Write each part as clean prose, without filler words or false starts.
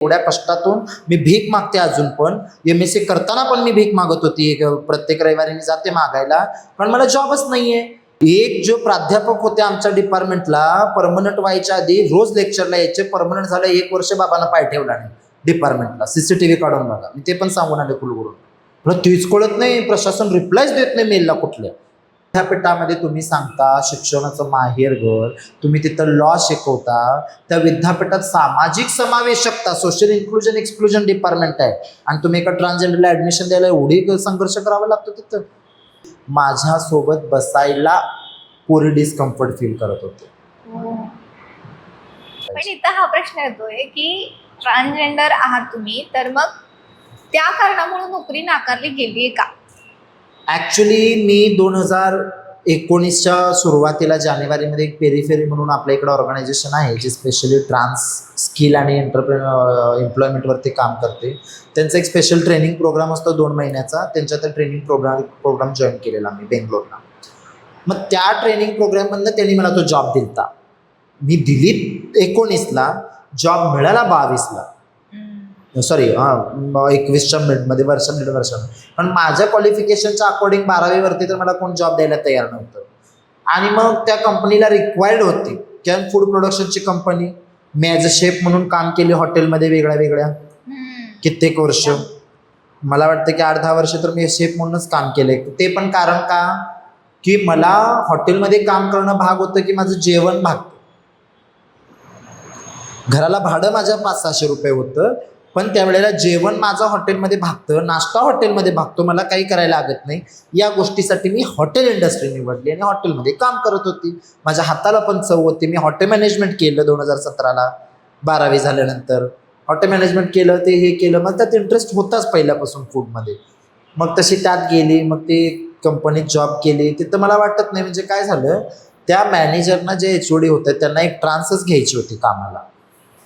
एवढ्या कष्टातून मी भीक मागते अजून पण. MSc करताना पण मी भीक मागत होती. प्रत्येक रविवारी मी जाते मागायला, पण मला जॉबच नाहीये. एक जो प्राध्यापक होते आमच्या डिपार्टमेंटला, परमनंट व्हायच्या आधी रोज लेक्चरला यायचे. परमनंट झालं 1 वर्ष, बाबांना पाय ठेवला नाही डिपार्टमेंटला. CCTV काढून बघा. मी ते पण सांगून आले कुलगुरू. मला तीच कळत नाही, प्रशासन रिप्लायच देत नाही मेलला कुठल्या. विद्यापीठामध्ये तुम्ही सांगता शिक्षणाचं माहेरघर, तुम्ही तिथं लॉ शिकवता, त्या विद्यापीठात सामाजिक समावेशकता, सोशल इन्क्लुजन एक्सक्लुजन डिपार्टमेंट आहे, आणि तुम्ही एका ट्रान्सजेंडरला ऍडमिशन द्यायला एवढी संघर्ष करावा लागतो तिथं. माझ्यासोबत बसायला पुरी डिस्कम्फर्ट फील करत होते. पण इथं हा प्रश्न येतोय की ट्रान्सजेंडर आहात तुम्ही, तर मग त्या कारणामुळे नोकरी नाकारली गेली का? ॲक्च्युली मी 2019च्या सुरुवातीला जानेवारीमध्ये एक पेरिफेरी म्हणून आपल्या इकडं ऑर्गनायझेशन आहे जे स्पेशली ट्रान्स स्किल आणि एम्प्लॉयमेंटवरती काम करते. त्यांचा एक स्पेशल ट्रेनिंग प्रोग्राम असतो 2 महिन्याचा. त्यांच्या त्या ट्रेनिंग प्रोग्राम जॉईन केलेला मी बेंगलोरला. मग त्या ट्रेनिंग प्रोग्राममधनं त्यांनी मला तो जॉब दिलता. मी दिली 19ला, जॉब मिळाला 22ला, सॉरी 21च्या मिडमध्ये, दीड वर्षानं. पण माझ्या क्वालिफिकेशनच्या अकॉर्डिंग 12वी वरती तर मला कोण जॉब द्यायला तयार नव्हतं. आणि मग त्या कंपनीला रिक्वायर्ड होती, कारण फूड प्रोडक्शनची कंपनी. मी ॲज अ शेफ म्हणून काम केले हॉटेलमध्ये वेगळ्या कित्येक वर्ष. मला वाटतं की 8-10 वर्ष तर मी शेफ म्हणूनच काम केले. ते पण कारण का, की मला हॉटेलमध्ये काम करणं भाग होतं की माझं जेवण भागतं. घराला भाडं माझ्या 500-600 रुपये होतं, पण त्यावेळेला जेवण माझं हॉटेलमध्ये भागतं, नाश्ता हॉटेलमध्ये भागतो, मला काही करायला लागत नाही. या गोष्टीसाठी मी हॉटेल इंडस्ट्री निवडली आणि हॉटेलमध्ये काम करत होती. माझ्या हाताला पण चव होती. मी हॉटेल मॅनेजमेंट केलं 2017ला, 12वी झाल्यानंतर हॉटेल मॅनेजमेंट केलं, ते हे केलं. मग त्यात इंटरेस्ट होताच पहिल्यापासून फूडमध्ये. मग तशी त्यात गेली, मग ते कंपनीत जॉब केली. तिथं मला वाटत नाही, म्हणजे काय झालं, त्या मॅनेजरना जे HOD होते त्यांना एक ट्रान्सच घ्यायची होती कामाला,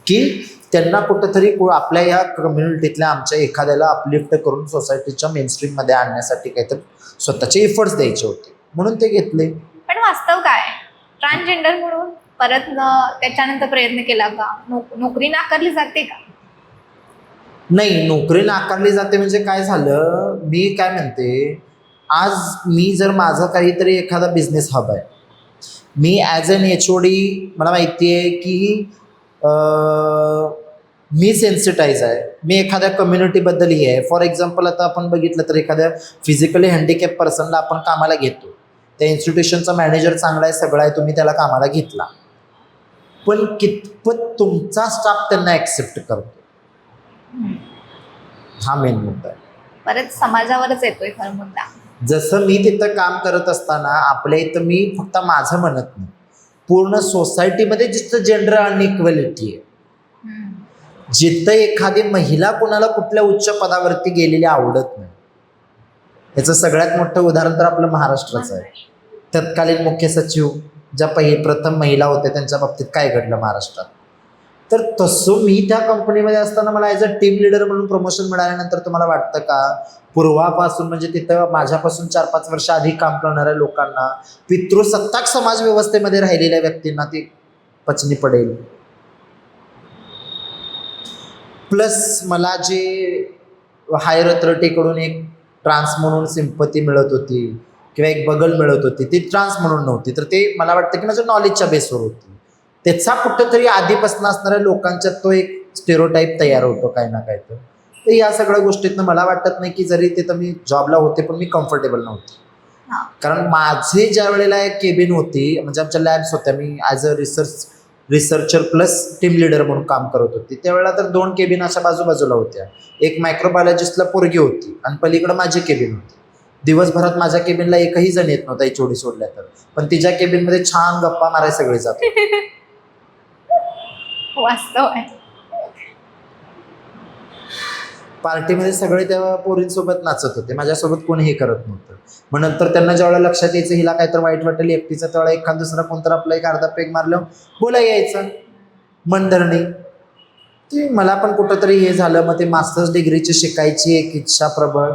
की त्यांना कुठंतरी आपल्या या कम्युनिटीतल्या आमच्या एखाद्याला अपलिफ्ट करून सोसायटीच्या मेनस्ट्रीममध्ये आणण्यासाठी काहीतरी स्वतःचे एफर्ट्स द्यायचे होते, म्हणून ते घेतले. पण वास्तव काय, ट्रान्सजेंडर म्हणून परत त्याच्यानंतर प्रयत्न केला का? नोकरी नाकारली जाते का? नाही, नोकरी नाकारली जाते म्हणजे काय झालं, मी काय म्हणते, आज मी जर माझा काहीतरी एखादा बिझनेस हब आहे, मी ॲज अन HOD मला माहिती आहे की मी सेन्सिटाईज आहे, मी एखाद्या कम्युनिटीबद्दल हे आहे. फॉर एक्झाम्पल आता आपण बघितलं तर एखाद्या फिजिकली हँडिकॅप पर्सनला आपण कामाला घेतो, त्या इन्स्टिट्यूशनचा मॅनेजर चांगला आहे, सगळं आहे, तुम्ही त्याला कामाला घेतला, पण कितपत तुमचा स्टाफ त्यांना ॲक्सेप्ट करतो, हा मेन मुद्दा आहे. परत समाजावरच येतोय खरं मुद्दा. जसं मी तिथं काम करत असताना आपल्या इथं, मी फक्त माझं म्हणत नाही, पूर्ण सोसायटीमध्ये जिथं जेंडर अनइक्वॅलिटी आहे, जिथं एखादी महिला कोणाला कुठल्या उच्च पदावरती गेलेली आवडत नाही, याचं सगळ्यात मोठं उदाहरण तर आपलं महाराष्ट्राचं आहे. तत्कालीन मुख्य सचिव ज्या प्रथम महिला होत्या त्यांच्या बाबतीत काय घडलं महाराष्ट्रात. तर तसं मी त्या कंपनीमध्ये असताना मला ॲज अ टीम लीडर म्हणून प्रमोशन मिळाल्यानंतर तुम्हाला वाटतं का, पूर्वापासून म्हणजे तिथं माझ्यापासून 4-5 वर्ष आधी काम करणाऱ्या लोकांना, पितृसत्ताक समाज व्यवस्थेमध्ये राहिलेल्या व्यक्तींना ती पचनी पडेल. प्लस मला जे हायर अथॉरिटीकडून एक ट्रान्स म्हणून सिंपती मिळत होती किंवा एक बगल मिळत होती, ती ट्रान्स म्हणून नव्हती, तर ते मला वाटतं की माझ्या नॉलेजच्या बेसवर होती. त्याचा कुठंतरी आधीपासून असणाऱ्या लोकांच्यात तो एक स्टेरिओटाईप तयार होतो काय ना काय. तर या सगळ्या गोष्टीतनं मला वाटत नाही की जरी तिथं मी जॉबला होते पण मी कम्फर्टेबल नव्हते. कारण माझे ज्या वेळेला एक केबिन होती, म्हणजे आमच्या लॅब्स होत्या, मी as a researcher plus team leader म्हणून काम करत होती, त्यावेळेला तर 2 केबिन अशा बाजूबाजूला होत्या. एक मायक्रोबायोलॉजिस्टला पोरगी होती आणि पलीकडं माझी केबिन होती. दिवसभरात माझ्या केबिनला एकही जण येत नव्हता HOD सोडल्या तर, पण तिच्या केबिनमध्ये छान गप्पा माराय सगळे जात. वास्तव आहे. पार्टीमध्ये सगळे त्या पोरींसोबत नाचत होते, माझ्यासोबत कोणी हे करत नव्हतं. मग नंतर त्यांना ज्यावेळेला लक्षात यायचं हिला काहीतरी वाईट वाटेल एकटीचं, त्यावेळेला एखाद दुसरा कोणतरी आपला एक अर्धा पेग मारल्यावर बोला यायचं मनधरणी. ते मला पण कुठंतरी हे झालं. मग ते मास्टर्स डिग्रीची शिकायची एक इच्छा प्रबळ,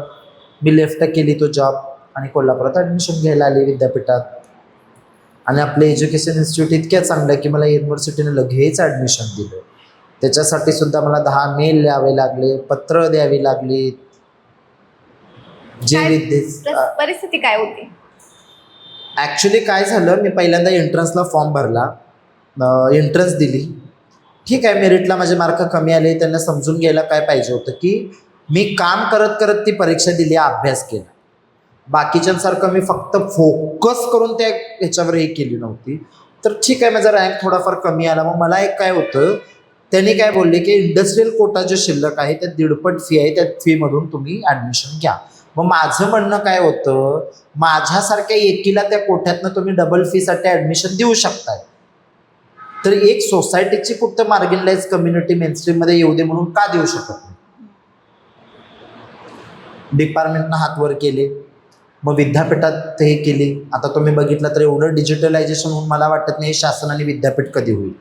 मी लेफ्ट केली तो जॉब आणि कोल्हापुरात ॲडमिशन घ्यायला आली विद्यापीठात. आणि आपलं एज्युकेशन इन्स्टिट्यूट इतक्या चांगलं की मला युनिव्हर्सिटीने लगेच ॲडमिशन दिलं. त्याच्यासाठी सुद्धा मला 10 मेल द्यावे लागले, पत्र द्यावी लागली. जे परिस्थिती काय होती? ॲक्च्युली काय झालं, मी पहिल्यांदा एंट्रन्सला फॉर्म भरला, एंट्रन्स दिली. ठीक आहे, मेरिटला माझे मार्क कमी आले. त्यांना समजून घ्यायला काय पाहिजे होतं की मी काम करत करत ती परीक्षा दिली, अभ्यास केला. बाकीच्यांसारखं मी फक्त फोकस करून त्या ह्याच्यावर हे केली नव्हती. तर ठीक आहे, माझा रँक थोडाफार कमी आला. मग मला एक काय होतं, त्यांनी काय बोलले की इंडस्ट्रियल कोटा जे शिल्लक आहे त्यात 1.5% फी आहे, त्या फीमधून तुम्ही ॲडमिशन घ्या. मग माझं म्हणणं काय होतं, माझ्यासारख्या एकीला त्या कोट्यातनं तुम्ही डबल फीसाठी ॲडमिशन देऊ शकताय, तर एक सोसायटीची फक्त मार्जिनलाइज कम्युनिटी मेनस्ट्रीममध्ये येऊ दे म्हणून का देऊ शकत नाही? डिपार्टमेंटनं हात वर केले, मग विद्यापीठात हे केली. आता तुम्ही बघितलं तर एवढं डिजिटलायझेशन होऊन मला वाटत नाही शासन आणि विद्यापीठ कधी होईल.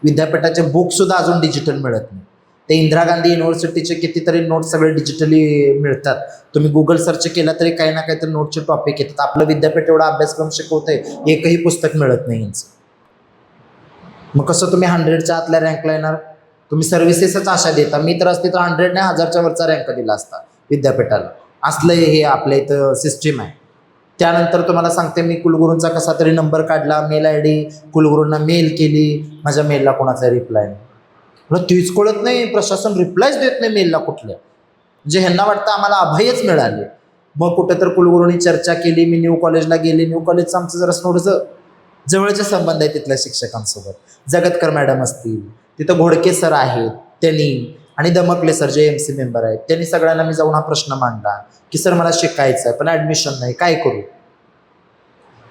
विद्यापीठाचे बुकसुद्धा अजून डिजिटल मिळत नाही. ते इंदिरा गांधी युनिव्हर्सिटीचे कितीतरी नोट्स सगळे डिजिटली मिळतात. तुम्ही गुगल सर्च केला तरी काही ना काहीतरी नोटचे टॉपिक येतात. आपलं विद्यापीठ एवढा अभ्यासक्रम शिकवतंय, एकही पुस्तक मिळत नाही यांचं. मग कसं तुम्ही 100च्या आतल्या रँकला येणार? तुम्ही सर्व्हिसेसच आशा देता. मी तर असते तर 100 नाही 1000च्या वरचा रँक दिला असता विद्यापीठाला. असलं हे आपल्या इथं सिस्टीम आहे. त्यानंतर तुम्हाला सांगते, मी कुलगुरूंचा कसा तरी नंबर काढला, मेल ID कुलगुरूंना मेल केली, माझ्या मेलला कोणाचा रिप्लाय नाही. मला तीच कळत नाही, प्रशासन रिप्लायच देत नाही मेलला कुठल्या. म्हणजे ह्यांना वाटतं आम्हाला अभयच मिळाले. मग कुठं तर कुलगुरूंनी चर्चा केली, मी न्यू कॉलेजला गेले. न्यू कॉलेजचं आमचं जरा थोडंसं जवळचे संबंध आहे तिथल्या शिक्षकांसोबत. जगतकर मॅडम असतील, तिथं घोडके सर आहेत त्यांनी, आणि दमकले सर जे MC मेंबर आहेत, त्यांनी सगळ्यांना मी जाऊन हा प्रश्न मांडला की सर मला शिकायचं आहे पण ॲडमिशन नाही, काय करू?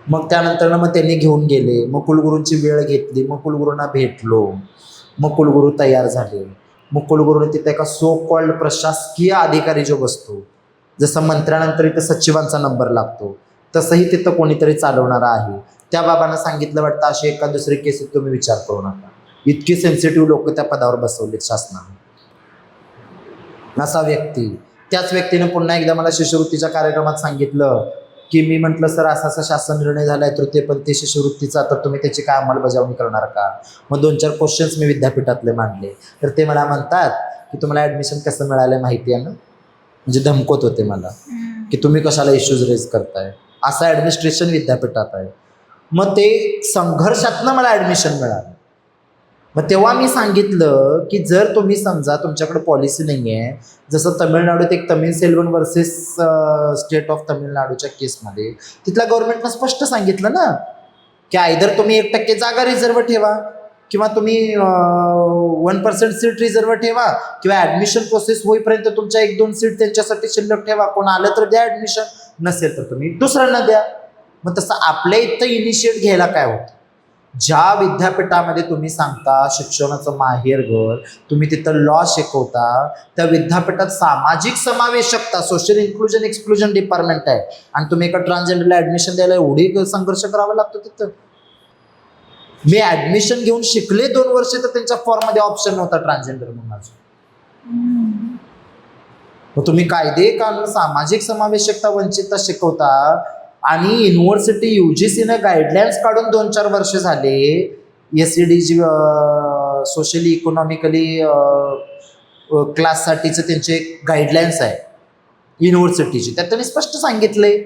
मग त्यानंतर मग त्यांनी घेऊन गेले. मग कुलगुरूंची वेळ घेतली, मग कुलगुरूंना भेटलो. मग कुलगुरू तयार झाले. मग कुलगुरूने तिथे एका सो कॉल्ड प्रशासकीय अधिकारी जो बसतो, जसं मंत्र्यानंतर इथं सचिवांचा नंबर लागतो, तसंही तिथं कोणीतरी चालवणारा आहे. त्या बाबांना सांगितलं वाटतं अशी एका दुसरी केसेस तुम्ही विचार करू नका. इतकी सेन्सिटिव्ह लोक त्या पदावर बसवलेत शासनाने. असा व्यक्ती, त्याच व्यक्तीने पुन्हा एकदा मला शिष्यवृत्तीच्या कार्यक्रमात सांगितलं की मी म्हटलं सर असा असा शासन निर्णय झाला आहे तृतीयपंथी शिष्यवृत्तीचा, तर तुम्ही त्याची काय अंमलबजावणी करणार का? मग 2-4 क्वेश्चन्स मी विद्यापीठातले मांडले. तर ते मला म्हणतात की तुम्हाला ॲडमिशन कसं मिळालं माहिती आहे ना? म्हणजे धमकत होते मला की तुम्ही कशाला इश्यूज रेज करताय. असं ॲडमिनिस्ट्रेशन विद्यापीठात आहे. मग ते संघर्षातनं मला ॲडमिशन मिळालं. मग तेव्हा मी सांगितलं की जर तुम्ही समजा तुमच्याकडे पॉलिसी नाही आहे, जसं तमिळनाडूत एक Tamil Selvan versus state of तमिळनाडूच्या केसमध्ये तिथल्या गव्हर्नमेंटनं स्पष्ट सांगितलं ना की आयदर तुम्ही 1% जागा रिझर्व ठेवा किंवा तुम्ही 1% सीट रिझर्व ठेवा किंवा ॲडमिशन प्रोसेस होईपर्यंत तुमच्या 1-2 सीट त्यांच्यासाठी शिल्लक ठेवा. कोण आलं तर द्या ॲडमिशन, नसेल तर तुम्ही दुसऱ्यांना द्या. मग तसं आपल्या इथं इनिशिएट घ्यायला काय होतं? ज्या विद्यापीठामध्ये तुम्ही सांगता शिक्षणाचं माहेरघर, तुम्ही तिथं लॉ शिकवता, त्या विद्यापीठात सामाजिक समावेशकता सोशल इन्क्लुजन एक्सक्लुजन डिपार्टमेंट आहे आणि तुम्ही एका ट्रान्सजेंडरला ॲडमिशन द्यायला एवढी संघर्ष करावा लागतो तिथं. मी ॲडमिशन घेऊन शिकले 2 वर्ष तर त्यांच्या फॉर्ममध्ये ऑप्शन नव्हता ट्रान्सजेंडर म्हणून. मग तुम्ही कायदे कानून सामाजिक समावेशकता वंचितता शिकवता आणि युनिव्हर्सिटी UGCनं गाईडलाईन्स काढून 2-4 वर्ष झाले. SED जी सोशली इकॉनॉमिकली क्लाससाठीचं त्यांचे गाईडलाईन्स आहे युनिव्हर्सिटीची, त्यात त्यांनी स्पष्ट सांगितलंय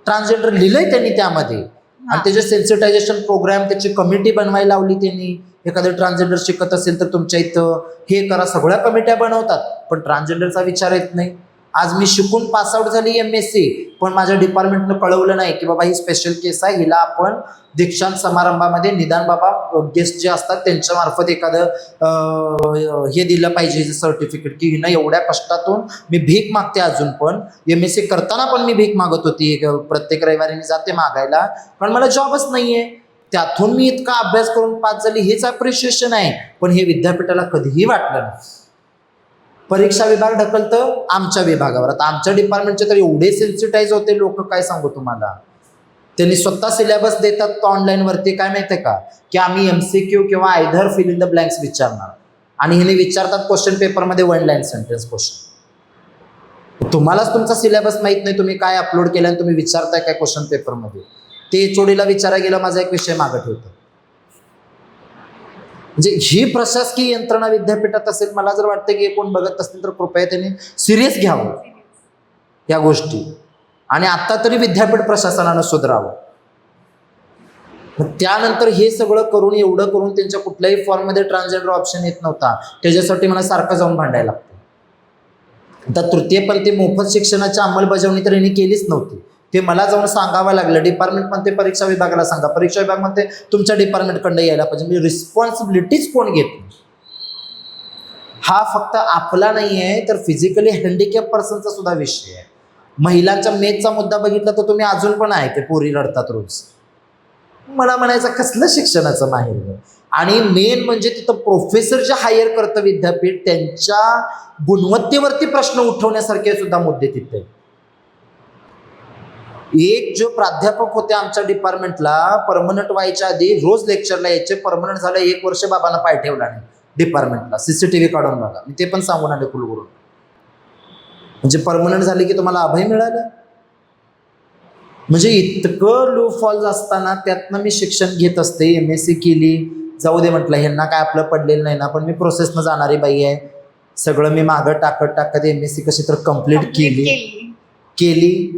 ट्रान्सजेंडर लिहिलंय त्यांनी त्यामध्ये. आणि त्याचे सेन्सिटायझेशन प्रोग्राम त्याची कमिटी बनवायला लावली त्यांनी. एखादं ट्रान्सजेंडर शिकत असेल तर तुमच्या इथं हे करा, सगळ्या कमिट्या बनवतात पण ट्रान्सजेंडरचा विचार येत नाही. आज मी शिकून पासआउट झाली MSc, पण माझ्या डिपार्टमेंटनं कळवलं नाही की बाबा ही स्पेशल केस आहे, हिला आपण दीक्षांत समारंभामध्ये निदान बाबा गेस्ट जे असतात त्यांच्या मार्फत एखादं हे दिलं पाहिजे सर्टिफिकेट की हिनं एवढ्या कष्टातून मी भीक मागते. अजून पण MSc करताना पण मी भीक मागत होती. प्रत्येक रविवारी मी जाते मागायला, पण मला जॉबच नाही आहे. त्यातून मी इतका अभ्यास करून पास झाली, हेच अप्रिशिएशन आहे. पण हे विद्यापीठाला कधीही वाटलं नाही. परीक्षा विभाग ढकलतं आमच्या विभागावर. आता आमच्या डिपार्टमेंटचे तर एवढे सेन्सिटाईज होते लोक, काय सांगू तुम्हाला. त्यांनी स्वतः सिलेबस देतात ऑनलाईनवरती, काय माहिती आहे का, की आम्ही MCQ किंवा either fill in the blanks विचारणार आणि हिने विचारतात क्वेश्चन पेपरमध्ये 1 लाईन सेंटेन्स क्वेश्चन. तुम्हालाच तुमचा सिलेबस माहीत नाही, तुम्ही काय अपलोड केलं आणि तुम्ही विचारताय काय क्वेश्चन पेपरमध्ये. ते HODला विचारायला गेलं, माझा एक विषय मागं ठेवतो. म्हणजे ही प्रशासकीय यंत्रणा विद्यापीठात असेल, मला जर वाटतं की कोण बघत असतील तर कृपया त्यांनी सिरियस घ्यावं या गोष्टी, आणि आता तरी विद्यापीठ प्रशासनानं सुधारावं. त्यानंतर हे सगळं करून, एवढं करून त्यांच्या कुठल्याही फॉर्ममध्ये ट्रान्सजेंडर ऑप्शन येत नव्हता, त्याच्यासाठी मला सारखं जाऊन भांडायला लागतं. आता तृतीयपंथी मोफत शिक्षणाची अंमलबजावणी तर यांनी केलीच नव्हती, ते मला जाऊन सांगावं लागलं. डिपार्टमेंट म्हणते परीक्षा विभागाला सांगा, परीक्षा विभाग म्हणते तुमच्या डिपार्टमेंटकडनं यायला पाहिजे. म्हणजे रिस्पॉन्सिबिलिटीच कोण घेत नाही. हा फक्त आपला नाही आहे, तर फिजिकली हँडिकॅप पर्सनचा सुद्धा विषय आहे. महिलांच्या मेथचा मुद्दा बघितला तर तुम्ही अजून पण आहे, ते पोरी रडतात रोज. मला म्हणायचं कसलं शिक्षणाचं माहेर. आणि मेन म्हणजे तिथं प्रोफेसर जे हायर करतं विद्यापीठ, त्यांच्या गुणवत्तेवरती प्रश्न उठवण्यासारखे सुद्धा मुद्दे तिथे. एक जो प्राध्यापक होते आमच्या डिपार्टमेंटला, परमनंट व्हायच्या आधी रोज लेक्चरला यायचे, परमनंट झालं 1 वर्ष बाबांना पाय ठेवला नाही डिपार्टमेंटला, CCTV काढून बघा. मी ते पण सांगून आले कुलगुरू. म्हणजे परमनंट झाले की तुम्हाला अभय मिळालं. म्हणजे इतकं लो फॉल्स असताना त्यातनं मी शिक्षण घेत असते. MSc केली, जाऊ दे म्हटलं, ह्यांना काय आपलं पडलेलं नाही ना, पण मी प्रोसेसनं जाणारी बाई आहे. सगळं मी मागं टाकत MSc कशी तर कम्प्लीट केली.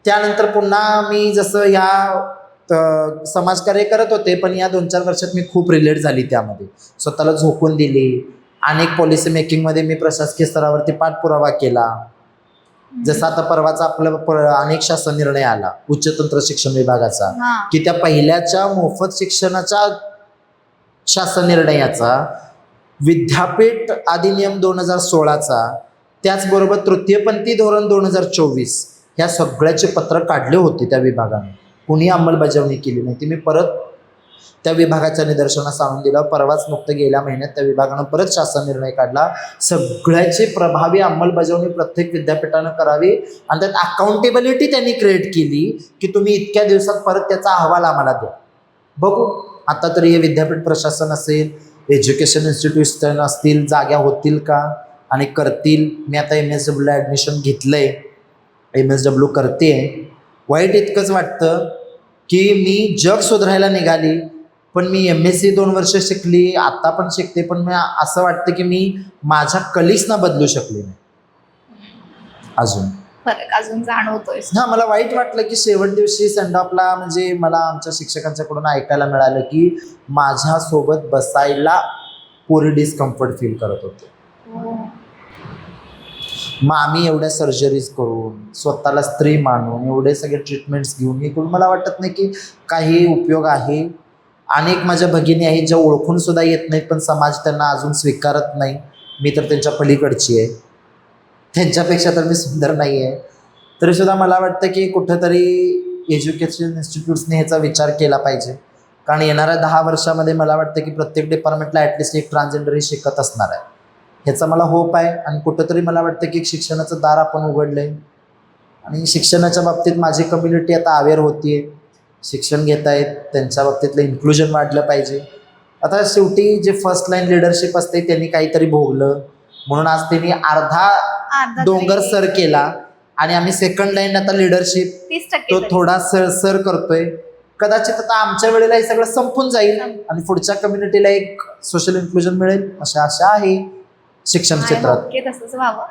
त्यानंतर पुन्हा मी जसं ह्या समाजकार्य करत होते, पण या 2-4 वर्षात मी खूप रिलेट झाली त्यामध्ये, स्वतःला झोकून दिली. अनेक पॉलिसी मेकिंगमध्ये मी प्रशासकीय स्तरावरती पाठपुरावा केला. जसं आता परवाचा आपला अनेक शासन निर्णय आला उच्च तंत्र शिक्षण विभागाचा, की त्या पहिल्याच्या मोफत शिक्षणाच्या शासन निर्णयाचा, विद्यापीठ अधिनियम 2016चा, त्याचबरोबर तृतीयपंथी धोरण 2024, ह्या सगळ्याचे पत्र काढले होते त्या विभागाने. कुणी अंमलबजावणी केली नाही. ती मी परत त्या विभागाच्या निदर्शनास आणून दिलं. परवाच नुकतं गेल्या महिन्यात त्या विभागानं परत शासन निर्णय काढला. सगळ्याची प्रभावी अंमलबजावणी प्रत्येक विद्यापीठानं करावी, आणि त्यात अकाउंटेबिलिटी त्यांनी क्रिएट केली की तुम्ही इतक्या दिवसात परत त्याचा अहवाल आम्हाला द्या. बघू आता तरी हे विद्यापीठ प्रशासन असेल, एज्युकेशन इन्स्टिट्यूशन असतील, जाग्या होतील का आणि करतील. मी आता MSW ॲडमिशन घेतलं आहे, MSW करते. वाईट इतकंच वाटतं की मी जग सुधारायला निघाली, पण मी MSc 2 वर्ष शिकली, आता पण शिकते, पण मी असं वाटतं की मी माझ्या कलिग्सना बदलू शकले नाही अजून. फरक अजून जाणवतोय. हां, मला वाईट वाटलं की शेवट दिवशी सेंड ऑफला म्हणजे मला आमच्या शिक्षकांच्याकडून ऐकायला मिळालं की माझ्यासोबत बसायला पोरी डिस्कम्फर्ट फील करत होते. मग आम्ही एवढ्या सर्जरीज करून, स्वतःला स्त्री मानून, एवढे सगळे ट्रीटमेंट्स घेऊन हे करून मला वाटत नाही की काही उपयोग आहे. अनेक माझ्या भगिनी आहेत ज्या ओळखून सुद्धा येत नाहीत, पण समाज त्यांना अजून स्वीकारत नाही. मी तर त्यांच्या पलीकडची आहे, त्यांच्यापेक्षा तर मी सुंदर नाही आहे. तरीसुद्धा मला वाटतं की कुठंतरी एज्युकेशन इन्स्टिट्यूट्सने ह्याचा विचार केला पाहिजे, कारण येणाऱ्या 10 वर्षामध्ये मला वाटतं की प्रत्येक डिपार्टमेंटला ॲटलिस्ट एक ट्रान्सजेंडर शिकत असणार आहे. ह्याचा मला होप आहे. आणि कुठंतरी मला वाटतं की शिक्षणाचं दार आपण उघडलं आहे, आणि शिक्षणाच्या बाबतीत माझी कम्युनिटी आता अवेअर होती आहे, शिक्षण घेत आहेत, त्यांच्या बाबतीतलं इन्क्लुजन वाढलं पाहिजे. आता शेवटी जे फर्स्ट लाईन लिडरशिप असते त्यांनी काहीतरी भोगलं, म्हणून आज त्यांनी अर्धा डोंगर सर केला, आणि आम्ही सेकंड लाईन आता लिडरशिप 30% तो थोडा सर करतोय. कदाचित आता आमच्या वेळेला हे सगळं संपून जाईल आणि पुढच्या कम्युनिटीला एक सोशल इन्क्लुजन मिळेल, अशा आशा आहे शिक्षण क्षेत्रात. तसंच व्हावं.